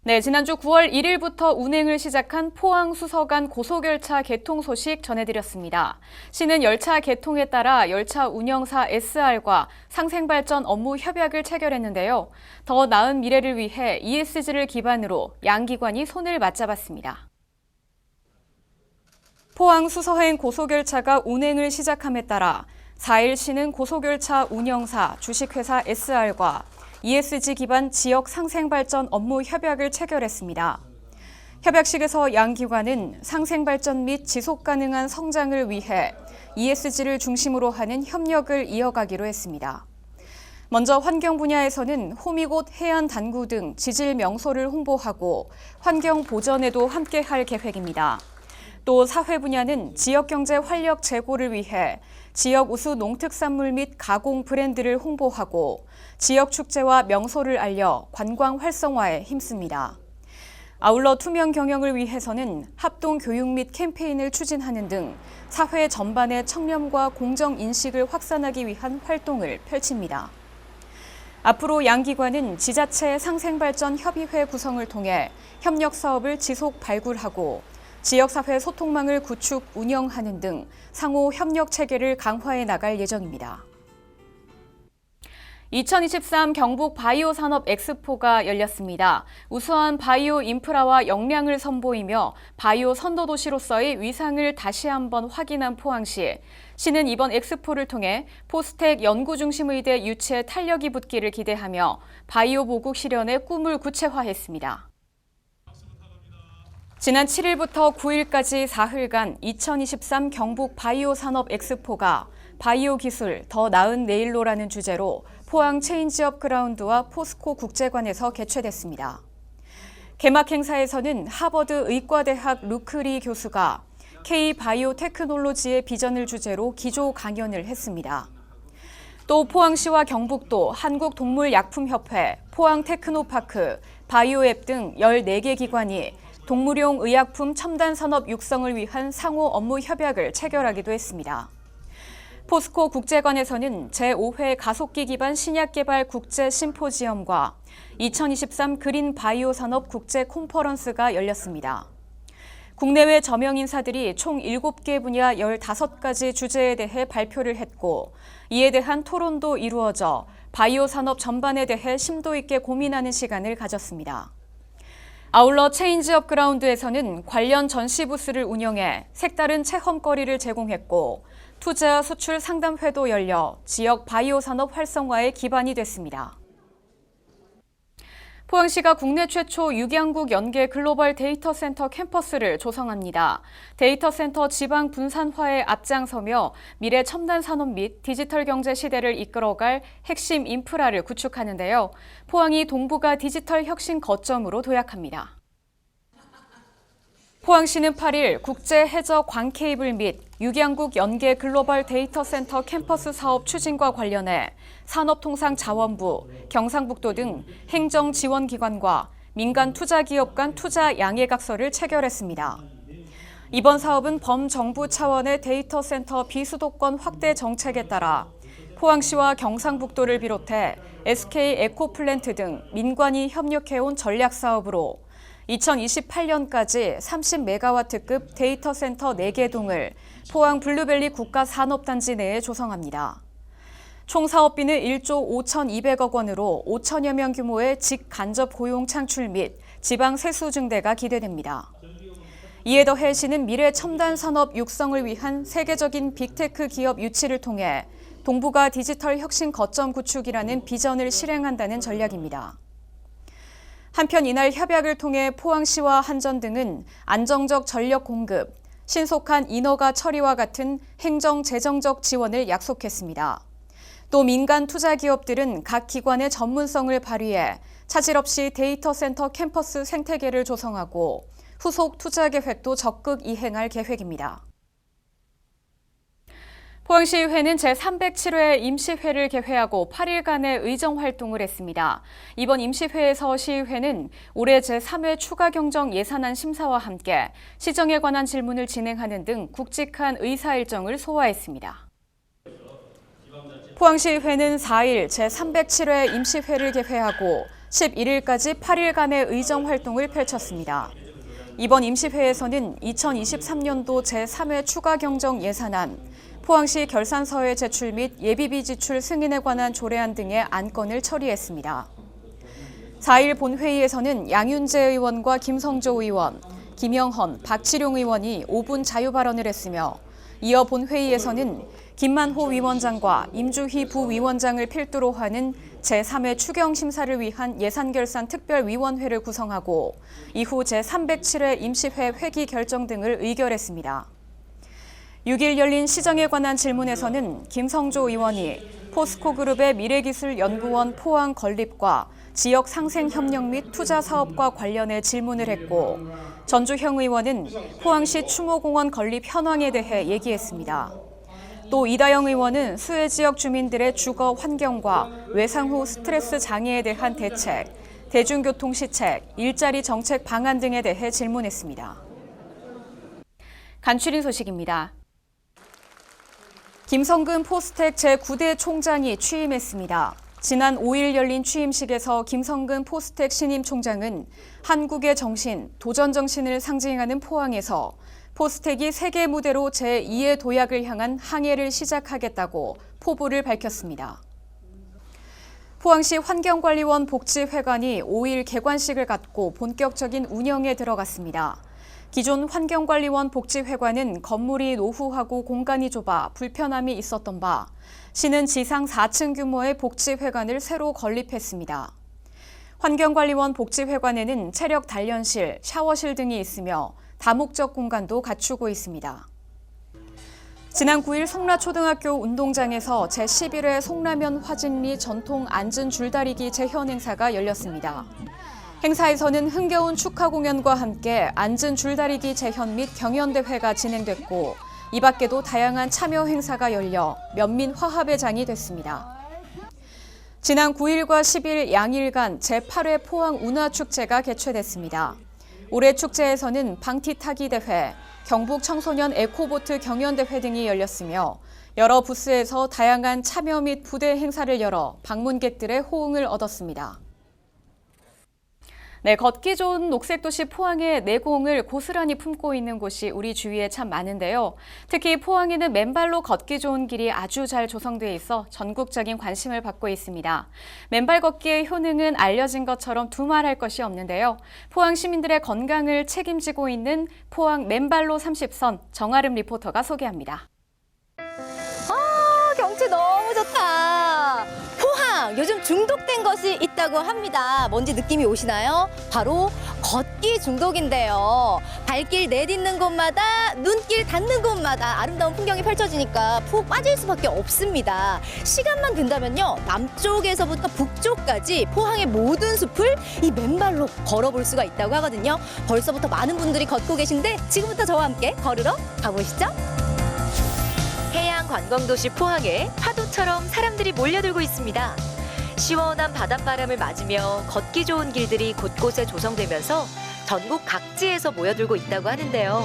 네, 지난주 9월 1일부터 운행을 시작한 포항-수서간 고속열차 개통 소식 전해드렸습니다. 시는 열차 개통에 따라 열차 운영사 SR과 상생발전 업무 협약을 체결했는데요. 더 나은 미래를 위해 ESG를 기반으로 양 기관이 손을 맞잡았습니다. 포항-수서행 고속열차가 운행을 시작함에 따라 4일 시는 고속열차 운영사 주식회사 SR과 ESG 기반 지역 상생발전 업무 협약을 체결했습니다. 협약식에서 양 기관은 상생발전 및 지속가능한 성장을 위해 ESG를 중심으로 하는 협력을 이어가기로 했습니다. 먼저 환경 분야에서는 호미곶 해안-단구 등 지질 명소를 홍보하고 환경 보전에도 함께할 계획입니다. 또 사회 분야는 지역경제 활력 제고를 위해 지역 우수 농특산물 및 가공 브랜드를 홍보하고 지역 축제와 명소를 알려 관광 활성화에 힘씁니다. 아울러 투명 경영을 위해서는 합동 교육 및 캠페인을 추진하는 등 사회 전반의 청렴과 공정 인식을 확산하기 위한 활동을 펼칩니다. 앞으로 양 기관은 지자체 상생발전 협의회 구성을 통해 협력 사업을 지속 발굴하고 지역사회 소통망을 구축, 운영하는 등 상호 협력 체계를 강화해 나갈 예정입니다. 2023 경북 바이오 산업 엑스포가 열렸습니다. 우수한 바이오 인프라와 역량을 선보이며 바이오 선도 도시로서의 위상을 다시 한번 확인한 포항시. 시는 이번 엑스포를 통해 포스텍 연구중심의대 유치에 탄력이 붙기를 기대하며 바이오 보국 실현의 꿈을 구체화했습니다. 지난 7일부터 9일까지 사흘간 2023 경북 바이오 산업 엑스포가 바이오 기술 더 나은 내일로라는 주제로 포항 체인지업 그라운드와 포스코 국제관에서 개최됐습니다. 개막 행사에서는 하버드 의과대학 루크리 교수가 K-바이오 테크놀로지의 비전을 주제로 기조 강연을 했습니다. 또 포항시와 경북도 한국동물약품협회, 포항테크노파크, 바이오앱 등 14개 기관이 동물용 의약품 첨단 산업 육성을 위한 상호 업무 협약을 체결하기도 했습니다. 포스코 국제관에서는 제5회 가속기 기반 신약 개발 국제 심포지엄과 2023 그린 바이오 산업 국제 콘퍼런스가 열렸습니다. 국내외 저명 인사들이 총 7개 분야 15가지 주제에 대해 발표를 했고 이에 대한 토론도 이루어져 바이오 산업 전반에 대해 심도 있게 고민하는 시간을 가졌습니다. 아울러 체인지업 그라운드에서는 관련 전시 부스를 운영해 색다른 체험거리를 제공했고 투자 수출 상담회도 열려 지역 바이오 산업 활성화의 기반이 됐습니다. 포항시가 국내 최초 육양국 연계 글로벌 데이터 센터 캠퍼스를 조성합니다. 데이터 센터 지방 분산화에 앞장서며 미래 첨단 산업 및 디지털 경제 시대를 이끌어갈 핵심 인프라를 구축하는데요. 포항이 동북아 디지털 혁신 거점으로 도약합니다. 포항시는 8일 국제 해저 광 케이블 및 육양국 연계 글로벌 데이터 센터 캠퍼스 사업 추진과 관련해 산업통상자원부, 경상북도 등 행정지원기관과 민간 투자기업 간 투자 양해각서를 체결했습니다. 이번 사업은 범정부 차원의 데이터 센터 비수도권 확대 정책에 따라 포항시와 경상북도를 비롯해 SK 에코플랜트 등 민관이 협력해온 전략사업으로 2028년까지 30메가와트급 데이터 센터 4개 동을 포항 블루밸리 국가산업단지 내에 조성합니다. 총 사업비는 1조 5,200억 원으로 5천여 명 규모의 직간접 고용 창출 및 지방 세수 증대가 기대됩니다. 이에 더해 시는 미래 첨단 산업 육성을 위한 세계적인 빅테크 기업 유치를 통해 동북아 디지털 혁신 거점 구축이라는 비전을 실행한다는 전략입니다. 한편 이날 협약을 통해 포항시와 한전 등은 안정적 전력 공급, 신속한 인허가 처리와 같은 행정 재정적 지원을 약속했습니다. 또 민간 투자 기업들은 각 기관의 전문성을 발휘해 차질 없이 데이터 센터 캠퍼스 생태계를 조성하고 후속 투자 계획도 적극 이행할 계획입니다. 포항시의회는 제307회 임시회를 개회하고 8일간의 의정 활동을 했습니다. 이번 임시회에서 시의회는 올해 제3회 추가 경정 예산안 심사와 함께 시정에 관한 질문을 진행하는 등 굵직한 의사 일정을 소화했습니다. 포항시의회는 4일 제307회 임시회를 개회하고 11일까지 8일간의 의정 활동을 펼쳤습니다. 이번 임시회에서는 2023년도 제3회 추가 경정 예산안, 포항시 결산서회 제출 및 예비비 지출 승인에 관한 조례안 등의 안건을 처리했습니다. 4일 본회의에서는 양윤재 의원과 김성조 의원, 김영헌, 박치룡 의원이 5분 자유 발언을 했으며 이어 본회의에서는 김만호 위원장과 임주희 부위원장을 필두로 하는 제3회 추경 심사를 위한 예산결산 특별위원회를 구성하고 이후 제307회 임시회 회기 결정 등을 의결했습니다. 6일 열린 시정에 관한 질문에서는 김성조 의원이 포스코그룹의 미래기술연구원 포항 건립과 지역 상생 협력 및 투자 사업과 관련해 질문을 했고 전주형 의원은 포항시 추모공원 건립 현황에 대해 얘기했습니다. 또 이다영 의원은 수해 지역 주민들의 주거 환경과 외상 후 스트레스 장애에 대한 대책, 대중교통 시책, 일자리 정책 방안 등에 대해 질문했습니다. 간추린 소식입니다. 김성근 포스텍 제9대 총장이 취임했습니다. 지난 5일 열린 취임식에서 김성근 포스텍 신임 총장은 한국의 정신, 도전 정신을 상징하는 포항에서 포스텍이 세계 무대로 제2의 도약을 향한 항해를 시작하겠다고 포부를 밝혔습니다. 포항시 환경관리원 복지회관이 5일 개관식을 갖고 본격적인 운영에 들어갔습니다. 기존 환경관리원 복지회관은 건물이 노후하고 공간이 좁아 불편함이 있었던 바 시는 지상 4층 규모의 복지회관을 새로 건립했습니다. 환경관리원 복지회관에는 체력 단련실, 샤워실 등이 있으며 다목적 공간도 갖추고 있습니다. 지난 9일 송라초등학교 운동장에서 제11회 송라면 화진리 전통 앉은 줄다리기 재현 행사가 열렸습니다. 행사에서는 흥겨운 축하 공연과 함께 앉은 줄다리기 재현 및 경연대회가 진행됐고 이 밖에도 다양한 참여 행사가 열려 면민 화합의 장이 됐습니다. 지난 9일과 10일 양일간 제8회 포항 운하축제가 개최됐습니다. 올해 축제에서는 방티타기 대회, 경북 청소년 에코보트 경연대회 등이 열렸으며 여러 부스에서 다양한 참여 및 부대 행사를 열어 방문객들의 호응을 얻었습니다. 네, 걷기 좋은 녹색도시 포항의 내공을 고스란히 품고 있는 곳이 우리 주위에 참 많은데요. 특히 포항에는 맨발로 걷기 좋은 길이 아주 잘 조성돼 있어 전국적인 관심을 받고 있습니다. 맨발 걷기의 효능은 알려진 것처럼 두말할 것이 없는데요. 포항 시민들의 건강을 책임지고 있는 포항 맨발로 30선 정아름 리포터가 소개합니다. 경치 너무 좋다. 포항 요즘 중독된 것이 있다고 합니다. 뭔지 느낌이 오시나요? 바로 걷기 중독인데요. 발길 내딛는 곳마다 눈길 닿는 곳마다 아름다운 풍경이 펼쳐지니까 푹 빠질 수밖에 없습니다. 시간만 된다면요, 남쪽에서부터 북쪽까지 포항의 모든 숲을 이 맨발로 걸어볼 수가 있다고 하거든요. 벌써부터 많은 분들이 걷고 계신데 지금부터 저와 함께 걸으러 가보시죠. 해양 관광도시 포항에 파도처럼 사람들이 몰려들고 있습니다. 시원한 바닷바람을 맞으며 걷기 좋은 길들이 곳곳에 조성되면서 전국 각지에서 모여들고 있다고 하는데요.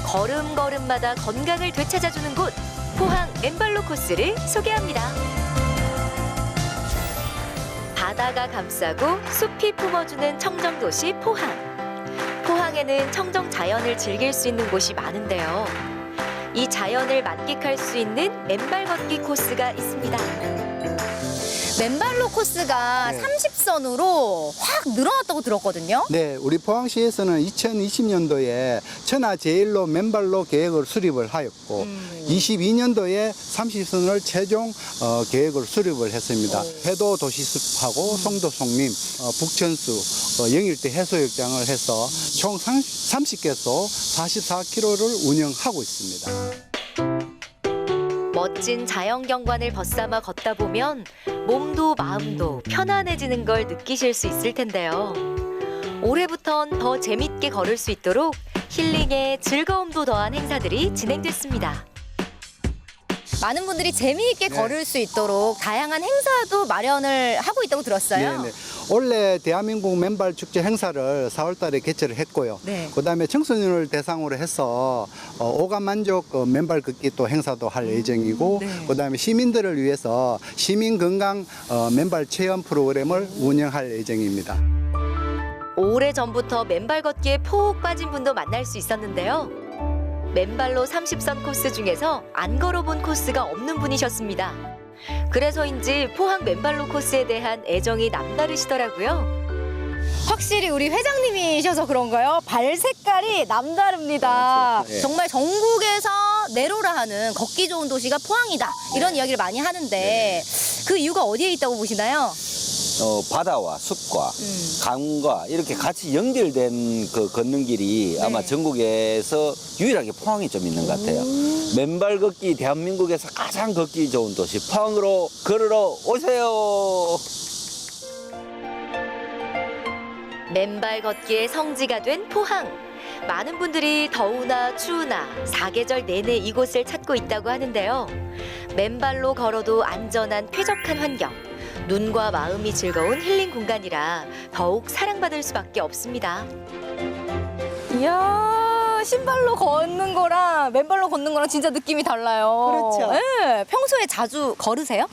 걸음걸음마다 건강을 되찾아주는 곳, 포항 맨발로 코스를 소개합니다. 바다가 감싸고 숲이 품어주는 청정도시 포항. 포항에는 청정 자연을 즐길 수 있는 곳이 많은데요. 이 자연을 만끽할 수 있는 맨발 걷기 코스가 있습니다. 맨발로 코스가 네. 30선으로 확 늘어났다고 들었거든요. 네, 우리 포항시에서는 2020년도에 천하제일로 맨발로 계획을 수립을 하였고 22년도에 30선을 최종 계획을 수립을 했습니다. 해도 도시숲하고 송도 송림, 북천수, 영일대 해수욕장을 해서 총 30개소 44km를 운영하고 있습니다. 멋진 자연경관을 벗삼아 걷다 보면 몸도 마음도 편안해지는 걸 느끼실 수 있을 텐데요. 올해부턴 더 재밌게 걸을 수 있도록 힐링에 즐거움도 더한 행사들이 진행됐습니다. 많은 분들이 재미있게 네. 걸을 수 있도록 다양한 행사도 마련을 하고 있다고 들었어요. 네네. 원래 대한민국 맨발 축제 행사를 4월 달에 개최를 했고요. 네. 그다음에 청소년을 대상으로 해서 오감 만족 맨발 걷기 또 행사도 할 예정이고 네. 그다음에 시민들을 위해서 시민 건강 맨발 체험 프로그램을 운영할 예정입니다. 오래전부터 맨발 걷기에 푹 빠진 분도 만날 수 있었는데요. 맨발로 30선 코스 중에서 안 걸어본 코스가 없는 분이셨습니다. 그래서인지 포항 맨발로 코스에 대한 애정이 남다르시더라고요. 확실히 우리 회장님이셔서 그런가요? 발 색깔이 남다릅니다. 네. 정말 전국에서 내로라 하는 걷기 좋은 도시가 포항이다. 이런 이야기를 많이 하는데 그 이유가 어디에 있다고 보시나요? 바다와 숲과 강과 이렇게 같이 연결된 그 걷는 길이 아마 전국에서 유일하게 포항이 좀 있는 것 같아요. 맨발 걷기 대한민국에서 가장 걷기 좋은 도시 포항으로 걸으러 오세요. 맨발 걷기의 성지가 된 포항. 많은 분들이 더우나 추우나 사계절 내내 이곳을 찾고 있다고 하는데요. 맨발로 걸어도 안전한 쾌적한 환경, 눈과 마음이 즐거운 힐링 공간이라 더욱 사랑받을 수밖에 없습니다. 이야, 신발로 걷는 거랑 맨발로 걷는 거랑 진짜 느낌이 달라요. 그렇죠. 네, 평소에 자주 걸으세요?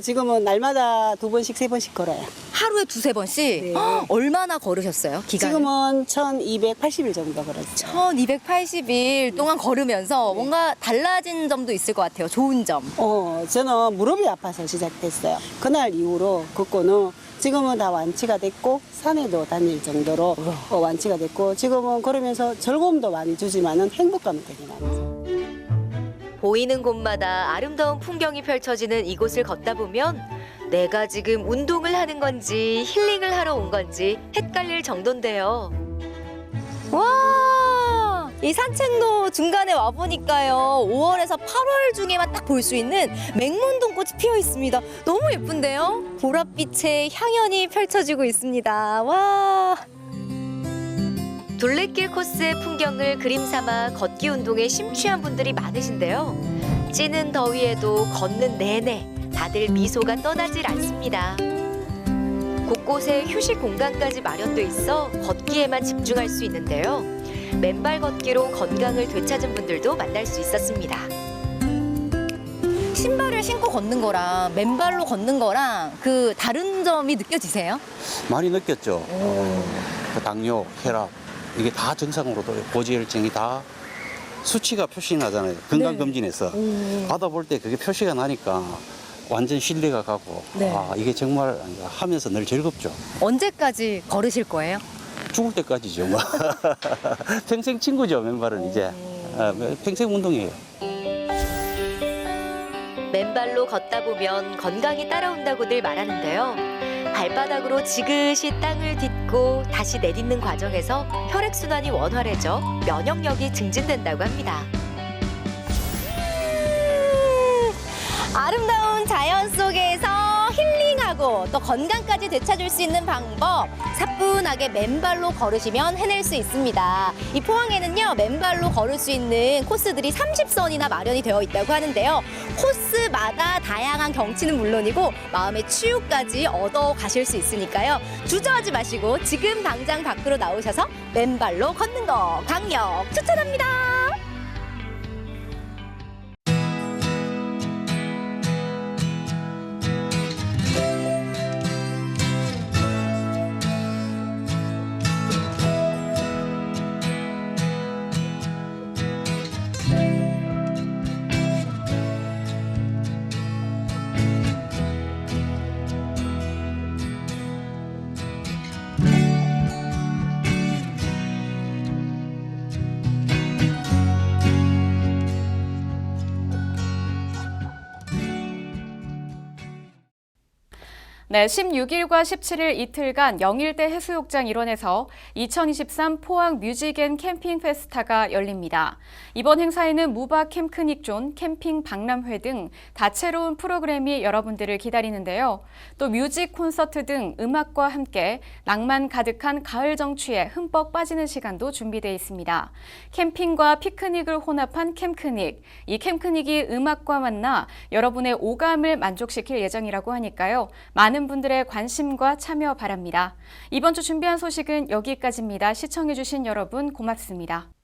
지금은 날마다 2번씩, 3번씩 걸어요. 하루에 두세 번씩? 네. 헉, 얼마나 걸으셨어요? 기간을? 지금은 1280일 정도 걸었어요. 1280일 동안 걸으면서 뭔가 달라진 점도 있을 것 같아요. 좋은 점. 저는 무릎이 아파서 시작됐어요. 그날 이후로 걷고는 지금은 다 완치가 됐고 산에도 다닐 정도로 완치가 됐고 지금은 걸으면서 즐거움도 많이 주지만은 행복감이 되게 많아요. 보이는 곳마다 아름다운 풍경이 펼쳐지는 이곳을 걷다 보면 내가 지금 운동을 하는 건지 힐링을 하러 온 건지 헷갈릴 정도인데요. 와, 이 산책로 중간에 와보니까요. 5월에서 8월 중에만 딱 볼 수 있는 맹문동꽃이 피어 있습니다. 너무 예쁜데요? 보랏빛의 향연이 펼쳐지고 있습니다. 와. 둘레길 코스의 풍경을 그림 삼아 걷기 운동에 심취한 분들이 많으신데요. 찌는 더위에도 걷는 내내 다들 미소가 떠나질 않습니다. 곳곳에 휴식 공간까지 마련돼 있어 걷기에만 집중할 수 있는데요. 맨발 걷기로 건강을 되찾은 분들도 만날 수 있었습니다. 신발을 신고 걷는 거랑 맨발로 걷는 거랑 그 다른 점이 느껴지세요? 많이 느꼈죠. 그 당뇨, 혈압 이게 다 정상으로도 고지혈증이 다 수치가 표시나잖아요. 건강검진에서 받아볼 때 그게 표시가 나니까 완전 신뢰가 가고 네. 이게 정말 하면서 늘 즐겁죠. 언제까지 걸으실 거예요? 죽을 때까지죠. 뭐. 평생 친구죠. 맨발은 이제 평생 운동이에요. 맨발로 걷다 보면 건강이 따라온다고들 말하는데요. 발바닥으로 지그시 땅을 딛고 다시 내딛는 과정에서 혈액순환이 원활해져 면역력이 증진된다고 합니다. 아름다운 자연 속에서 힐링하고 또 건강까지 되찾을 수 있는 방법 사뿐하게 맨발로 걸으시면 해낼 수 있습니다. 이 포항에는요 맨발로 걸을 수 있는 코스들이 30선이나 마련이 되어 있다고 하는데요. 코스마다 다양한 경치는 물론이고 마음의 치유까지 얻어 가실 수 있으니까요. 주저하지 마시고 지금 당장 밖으로 나오셔서 맨발로 걷는 거 강력 추천합니다. 네, 16일과 17일 이틀간 영일대 해수욕장 일원에서 2023 포항 뮤직 앤 캠핑 페스타가 열립니다. 이번 행사에는 무박 캠크닉존, 캠핑 박람회 등 다채로운 프로그램이 여러분들을 기다리는데요. 또 뮤직 콘서트 등 음악과 함께 낭만 가득한 가을 정취에 흠뻑 빠지는 시간도 준비되어 있습니다. 캠핑과 피크닉을 혼합한 캠크닉. 이 캠크닉이 음악과 만나 여러분의 오감을 만족시킬 예정이라고 하니까요. 많은 많은 분들의 관심과 참여 바랍니다. 이번 주 준비한 소식은 여기까지입니다. 시청해주신 여러분 고맙습니다.